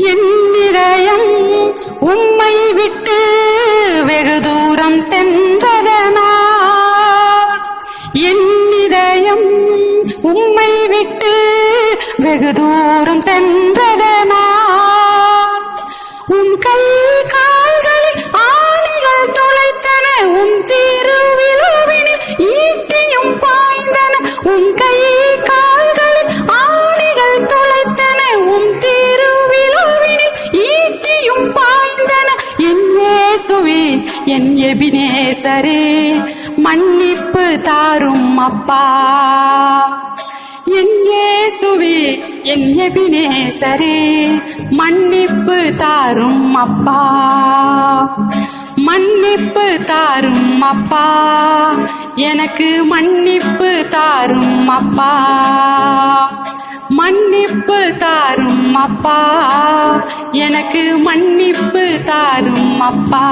என் இதயம் உம்மை விட்டு வெகு தூரம் சென்றதனால், என் இதயம் உம்மை விட்டு வெகு தூரம் சென்றதனால், உன் கை கால்களில் ஆணிகள் தொலைத்தன, உன் திருவிழாவினில் ஈட்டியும் பாய்ந்தன. உன் கை கால்களில் ஆணிகள் தொலைத்தன, உன் திருவிழாவினில் ஈட்டியும் பாய்ந்தன. என் இயேசுவே, என் எபினேசரே, மன்னிப்பு தாரும் அப்பா. என் இயேசுவே, என் எபினேசரே, மன்னிப்பு தாரும் அப்பா. மன்னிப்பு தாரும் அப்பா, எனக்கு மன்னிப்பு தாரும் அப்பா. மன்னிப்பு தாரும் அப்பா, எனக்கு மன்னிப்பு தாரும் அப்பா.